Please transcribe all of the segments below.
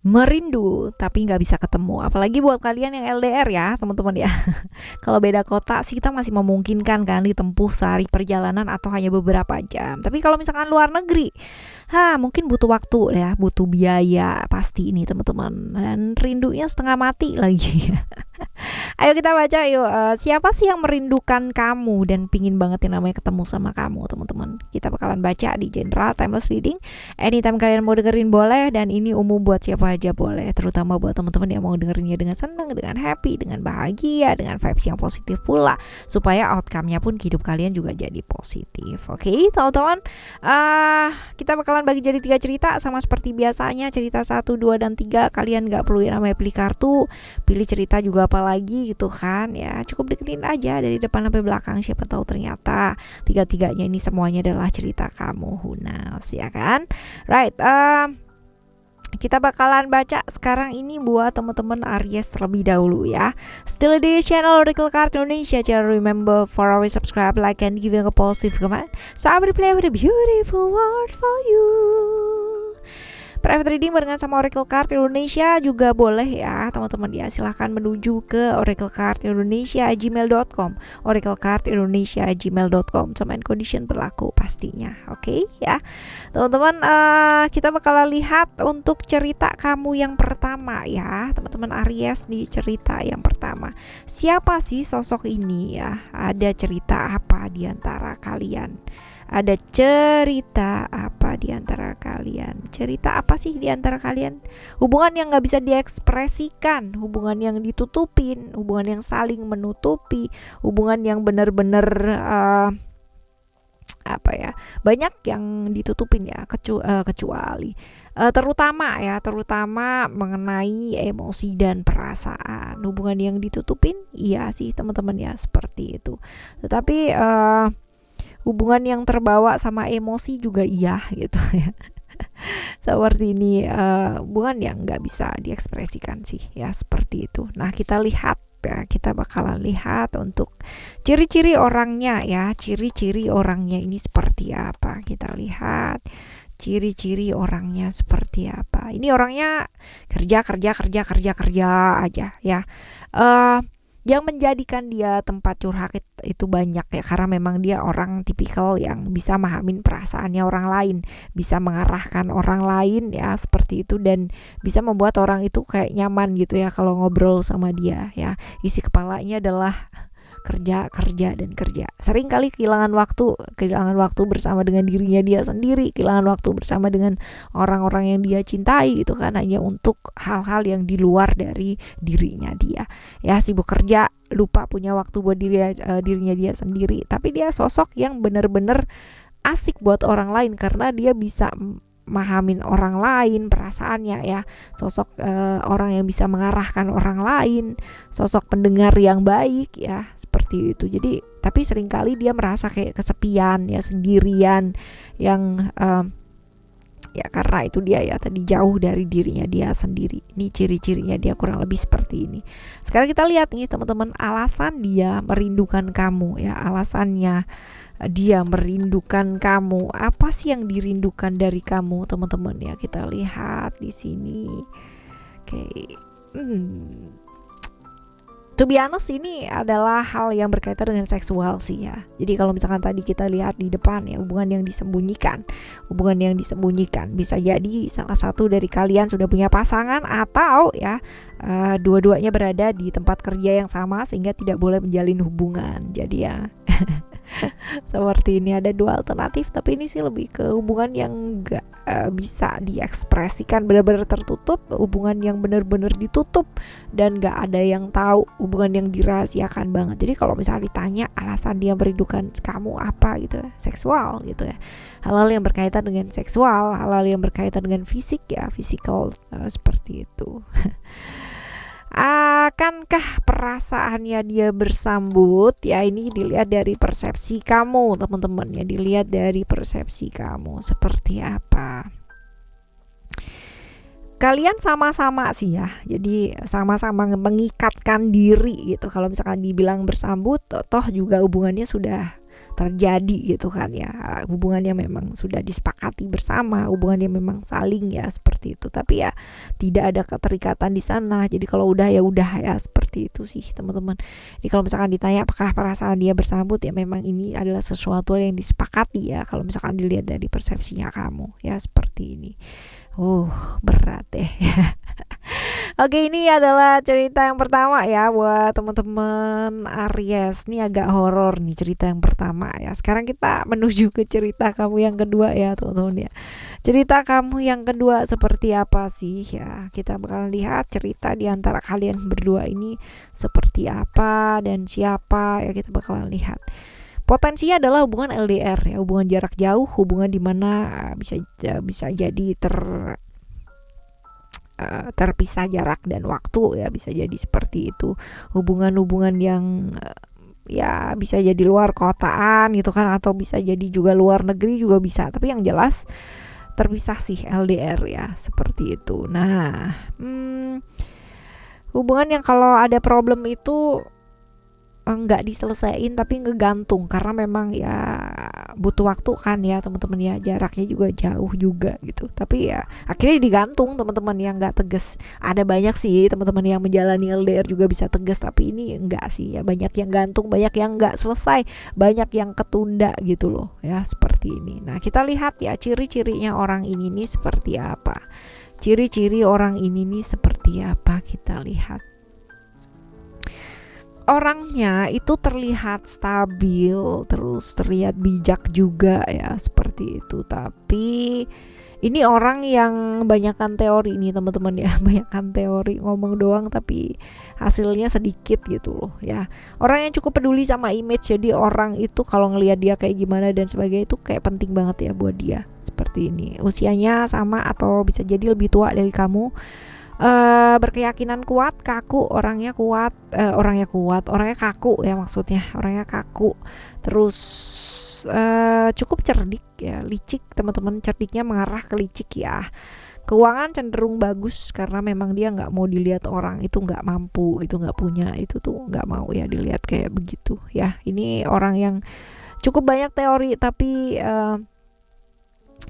merindu tapi nggak bisa ketemu. Apalagi buat kalian yang LDR ya teman-teman ya. Kalau beda kota sih kita masih memungkinkan kan ditempuh sehari perjalanan atau hanya beberapa jam. Tapi kalau misalkan luar negeri, mungkin butuh waktu ya, butuh biaya pasti ini teman-teman. Dan rindunya setengah mati lagi. Ayo kita baca yuk. Siapa sih yang merindukan kamu dan pingin banget yang namanya ketemu sama kamu teman-teman. Kita bakalan baca di General Timeless Reading. Anytime kalian mau dengerin boleh, dan ini umum buat siapa aja boleh. Terutama buat teman-teman yang mau dengerinnya dengan senang, dengan happy, dengan bahagia, dengan vibes yang positif pula. Supaya outcome-nya pun hidup kalian juga jadi positif. Oke teman-teman. Kita bakalan bagi jadi 3 cerita sama seperti biasanya. Cerita 1, 2, dan 3. Kalian gak perlu yang namanya pilih kartu, pilih cerita juga apa lagi gitu kan ya, cukup deketin aja dari depan sampai belakang, siapa tahu ternyata tiga-tiganya ini semuanya adalah cerita kamu. Who knows ya kan. Right, kita bakalan baca sekarang ini buat teman-teman Aries terlebih dahulu ya. Still di channel Oracle Card Indonesia. Jangan remember for always subscribe, like, and giving a positive comment. So I will play with a beautiful word for you. Private reading barengan sama Oracle Card Indonesia juga boleh ya teman-teman ya. Silahkan menuju ke oraclecardindonesia@gmail.com, oraclecardindonesia@gmail.com. Terms and condition berlaku pastinya. Oke ya teman-teman. Kita bakal lihat untuk cerita kamu yang pertama ya teman-teman Aries. Di cerita yang pertama, siapa sih sosok ini ya? Ada cerita apa di antara kalian? Ada cerita apa di antara kalian? Cerita apa sih di antara kalian? Hubungan yang gak bisa diekspresikan, hubungan yang ditutupin, hubungan yang saling menutupi, hubungan yang benar-benar banyak yang ditutupin ya, kecuali terutama mengenai emosi dan perasaan. Hubungan yang ditutupin, iya sih teman-teman ya, seperti itu. Tetapi hubungan yang terbawa sama emosi juga iya gitu ya. Seperti ini, hubungan yang nggak bisa diekspresikan sih ya, seperti itu. Nah kita lihat ya, kita bakalan lihat untuk ciri-ciri orangnya ya. Ciri-ciri orangnya ini seperti apa? Kita lihat ciri-ciri orangnya seperti apa. Ini orangnya kerja aja ya. Yang menjadikan dia tempat curhat itu banyak ya, karena memang dia orang tipikal yang bisa memahami perasaannya orang lain, bisa mengarahkan orang lain ya, seperti itu, dan bisa membuat orang itu kayak nyaman gitu ya kalau ngobrol sama dia ya. Isi kepalanya adalah kerja. Sering kali kehilangan waktu bersama dengan dirinya dia sendiri, kehilangan waktu bersama dengan orang-orang yang dia cintai gitu kan, hanya untuk hal-hal yang di luar dari dirinya dia ya. Sibuk kerja, lupa punya waktu buat dirinya dia sendiri. Tapi dia sosok yang benar-benar asik buat orang lain karena dia bisa mahamin orang lain perasaannya ya. Sosok orang yang bisa mengarahkan orang lain, sosok pendengar yang baik ya, seperti itu. Jadi tapi seringkali dia merasa kayak kesepian ya, sendirian, yang ya karena itu dia ya tadi jauh dari dirinya dia sendiri. Ini ciri-cirinya dia kurang lebih seperti ini. Sekarang kita lihat nih teman-teman, alasan dia merindukan kamu ya. Alasannya dia merindukan kamu, apa sih yang dirindukan dari kamu teman-teman ya? Kita lihat di sini. Oke. To be honest, ini adalah hal yang berkaitan dengan seksual sih ya. Jadi kalau misalkan tadi kita lihat di depan ya, hubungan yang disembunyikan bisa jadi salah satu dari kalian sudah punya pasangan, atau ya dua-duanya berada di tempat kerja yang sama sehingga tidak boleh menjalin hubungan. Jadi ya seperti ini, ada dua alternatif, tapi ini sih lebih ke hubungan yang gak bisa diekspresikan, benar-benar tertutup, hubungan yang benar-benar ditutup dan gak ada yang tahu, hubungan yang dirahasiakan banget. Jadi kalau misalnya ditanya alasan dia merindukan kamu apa gitu ya, seksual gitu ya, hal-hal yang berkaitan dengan seksual, hal-hal yang berkaitan dengan fisik ya, physical, seperti itu. Akankah perasaannya dia bersambut ya? Ini dilihat dari persepsi kamu teman-teman ya, dilihat dari persepsi kamu seperti apa. Kalian sama-sama sih ya, jadi sama-sama mengikatkan diri gitu. Kalau misalkan dibilang bersambut, toh juga hubungannya sudah terjadi gitu kan ya. Hubungan yang memang sudah disepakati bersama, hubungan yang memang saling ya seperti itu. Tapi ya tidak ada keterikatan di sana. Jadi kalau udah ya udah ya seperti itu sih teman-teman. Jadi kalau misalkan ditanya apakah perasaan dia bersambut, ya memang ini adalah sesuatu yang disepakati ya. Kalau misalkan dilihat dari persepsinya kamu ya seperti ini. Berat deh. Oke, ini adalah cerita yang pertama ya buat teman-teman Aries. Ini agak horor nih cerita yang pertama ya. Sekarang kita menuju ke cerita kamu yang kedua ya teman-teman ya. Cerita kamu yang kedua seperti apa sih ya? Kita bakal lihat cerita di antara kalian berdua ini seperti apa dan siapa ya, kita bakalan lihat. Potensinya adalah hubungan LDR ya, hubungan jarak jauh, hubungan dimana bisa jadi terpisah jarak dan waktu ya, bisa jadi seperti itu. Hubungan-hubungan yang ya bisa jadi luar kotaan gitu kan, atau bisa jadi juga luar negeri juga bisa, tapi yang jelas terpisah sih LDR ya seperti itu. Nah, hubungan yang kalau ada problem itu nggak diselesaikan tapi ngegantung, karena memang ya butuh waktu kan ya teman-teman ya, jaraknya juga jauh juga gitu, tapi ya akhirnya digantung teman-teman, yang nggak tegas. Ada banyak sih teman-teman yang menjalani LDR juga bisa tegas, tapi ini enggak sih ya, banyak yang gantung, banyak yang nggak selesai, banyak yang ketunda gitu loh ya seperti ini. Nah, kita lihat ya ciri-cirinya orang ini nih seperti apa. Ciri-ciri orang ini nih seperti apa, kita lihat. Orangnya itu terlihat stabil, terus terlihat bijak juga ya seperti itu. Tapi ini orang yang banyakkan teori nih teman-teman ya, banyakkan teori, ngomong doang tapi hasilnya sedikit gitu loh ya. Orang yang cukup peduli sama image, jadi orang itu kalau ngelihat dia kayak gimana dan sebagainya itu kayak penting banget ya buat dia. Seperti ini, usianya sama atau bisa jadi lebih tua dari kamu. Berkeyakinan kuat, kaku, orangnya kaku ya, maksudnya orangnya kaku. Terus cukup cerdik ya, licik teman-teman, cerdiknya mengarah ke licik ya. Keuangan cenderung bagus karena memang dia nggak mau dilihat orang itu nggak mampu, itu nggak punya, itu tuh nggak mau ya dilihat kayak begitu ya. Ini orang yang cukup banyak teori tapi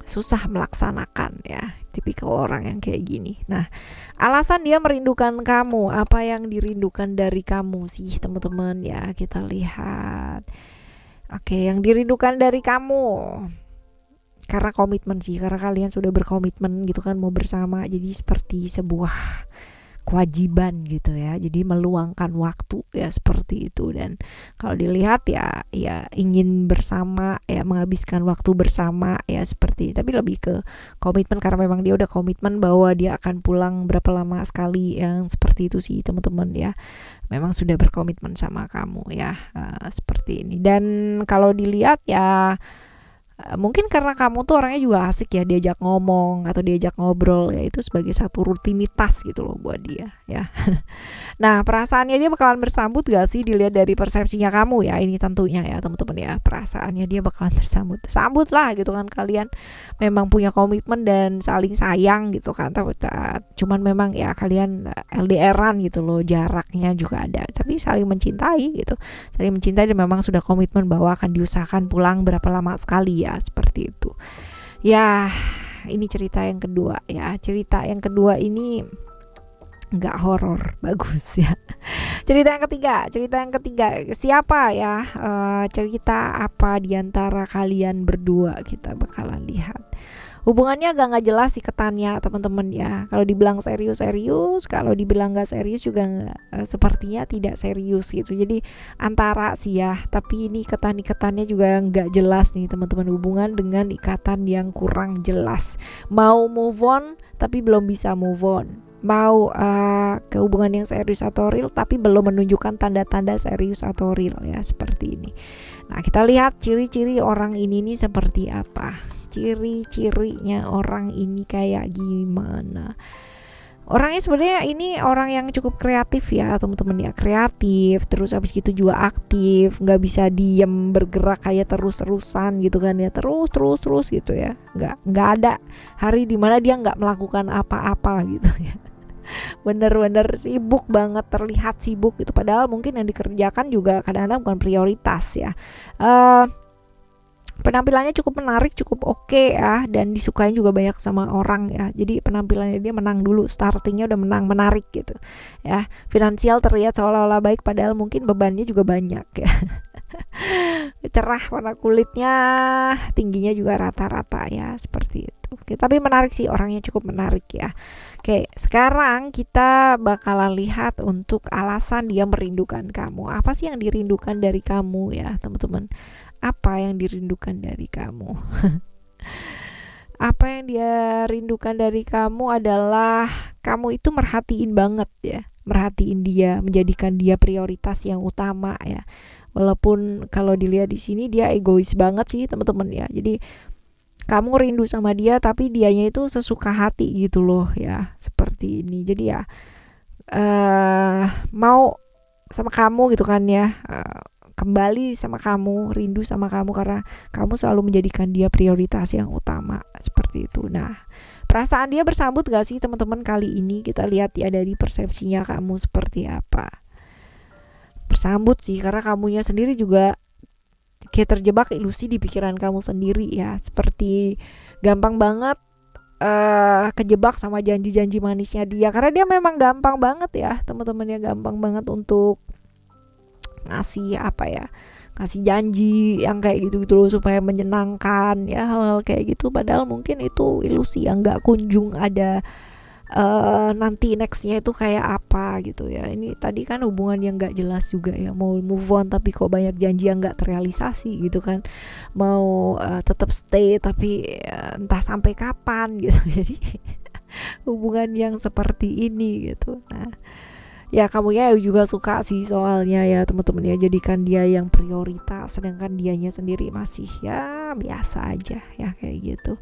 susah melaksanakan ya, tipikal orang yang kayak gini. Nah, alasan dia merindukan kamu, apa yang dirindukan dari kamu sih teman-teman ya, kita lihat. Oke, yang dirindukan dari kamu karena komitmen sih, karena kalian sudah berkomitmen gitu kan, mau bersama, jadi seperti sebuah kewajiban gitu ya, jadi meluangkan waktu ya seperti itu. Dan kalau dilihat ya ingin bersama ya, menghabiskan waktu bersama ya seperti, tapi lebih ke komitmen karena memang dia udah komitmen bahwa dia akan pulang berapa lama sekali, yang seperti itu sih teman-teman ya, memang sudah berkomitmen sama kamu ya seperti ini. Dan kalau dilihat ya mungkin karena kamu tuh orangnya juga asik ya, diajak ngomong atau diajak ngobrol ya, itu sebagai satu rutinitas gitu loh buat dia ya. Nah, perasaannya dia bakalan bersambut gak sih, dilihat dari persepsinya kamu ya, ini tentunya ya teman-teman ya, perasaannya dia bakalan sambut lah gitu kan, kalian memang punya komitmen dan saling sayang gitu kan. Cuman memang ya kalian LDR-an gitu loh, jaraknya juga ada, tapi saling mencintai gitu, saling mencintai dan memang sudah komitmen bahwa akan diusahakan pulang berapa lama sekali ya seperti itu ya. Ini cerita yang kedua ya, cerita yang kedua ini nggak horor, bagus ya. Cerita yang ketiga siapa ya, cerita apa diantara kalian berdua, kita bakalan lihat. Hubungannya agak nggak jelas iketannya teman-teman ya. Kalau dibilang serius, kalau dibilang nggak serius juga sepertinya tidak serius gitu. Jadi antara sih ya, tapi ini iketannya juga nggak jelas nih teman-teman. Hubungan dengan ikatan yang kurang jelas. Mau move on tapi belum bisa move on. Mau ke hubungan yang serius atau real tapi belum menunjukkan tanda-tanda serius atau real ya, seperti ini. Nah, kita lihat ciri-ciri orang ini nih seperti apa. Ciri-cirinya orang ini kayak gimana. Orangnya sebenarnya ini orang yang cukup kreatif ya teman-teman ya, kreatif, terus habis gitu juga aktif, nggak bisa diem bergerak kayak terus-terusan gitu kan ya, terus gitu ya, nggak ada hari dimana dia nggak melakukan apa-apa gitu ya. Bener-bener sibuk banget, terlihat sibuk gitu, padahal mungkin yang dikerjakan juga kadang-kadang bukan prioritas ya. penampilannya cukup menarik, cukup oke ya, dan disukai juga banyak sama orang ya. Jadi penampilannya dia menang dulu, startingnya udah menang, menarik gitu ya. Finansial terlihat seolah-olah baik padahal mungkin bebannya juga banyak ya. Cerah, warna kulitnya, tingginya juga rata-rata ya, seperti itu. Oke, tapi menarik sih, orangnya cukup menarik ya. Oke, sekarang kita bakalan lihat untuk alasan dia merindukan kamu. Apa sih yang dirindukan dari kamu ya, teman-teman? Apa yang dirindukan dari kamu? Apa yang dia rindukan dari kamu adalah kamu itu merhatiin banget ya, merhatiin dia, menjadikan dia prioritas yang utama ya. Walaupun kalau dilihat di sini dia egois banget sih teman-teman ya. Jadi kamu rindu sama dia tapi dianya itu sesuka hati gitu loh ya, seperti ini. Jadi ya mau sama kamu gitu kan ya, kembali sama kamu, rindu sama kamu karena kamu selalu menjadikan dia prioritas yang utama, seperti itu. Nah, perasaan dia bersambut gak sih teman-teman kali ini? Kita lihat ya dari persepsinya kamu seperti apa. Bersambut sih, karena kamunya sendiri juga kayak terjebak ilusi di pikiran kamu sendiri ya, seperti gampang banget kejebak sama janji-janji manisnya dia, karena dia memang gampang banget ya teman-teman ya, gampang banget untuk ngasih apa ya, ngasih janji yang kayak gitu-gitu loh supaya menyenangkan ya, hal-hal kayak gitu, padahal mungkin itu ilusi yang nggak kunjung ada nanti nextnya itu kayak apa gitu ya. Ini tadi kan hubungan yang nggak jelas juga ya, mau move on tapi kok banyak janji yang nggak terrealisasi gitu kan, mau tetap stay tapi entah sampai kapan gitu. Jadi hubungan yang seperti ini gitu. Nah, ya kamu ya juga suka sih soalnya ya teman-teman ya, jadikan dia yang prioritas sedangkan dianya sendiri masih ya biasa aja ya, kayak gitu.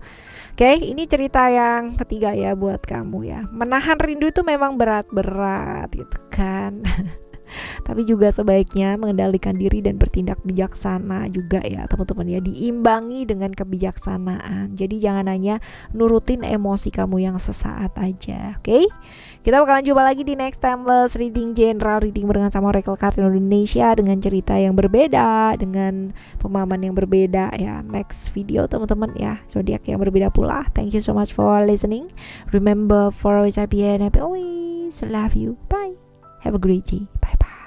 Oke, ini cerita yang ketiga ya buat kamu ya. Menahan rindu itu memang berat-berat gitu kan. Tapi juga sebaiknya mengendalikan diri dan bertindak bijaksana juga ya teman-teman ya, diimbangi dengan kebijaksanaan. Jadi jangan hanya nurutin emosi kamu yang sesaat aja. Oke, kita bakalan jumpa lagi di next timeless reading, general reading barengan sama Oracle Card Indonesia dengan cerita yang berbeda, dengan pemahaman yang berbeda ya. Next video teman-teman ya, zodiak yang berbeda pula. Thank you so much for listening. Remember for always happy and happy always. Love you. Bye. Have a great day. Bye bye.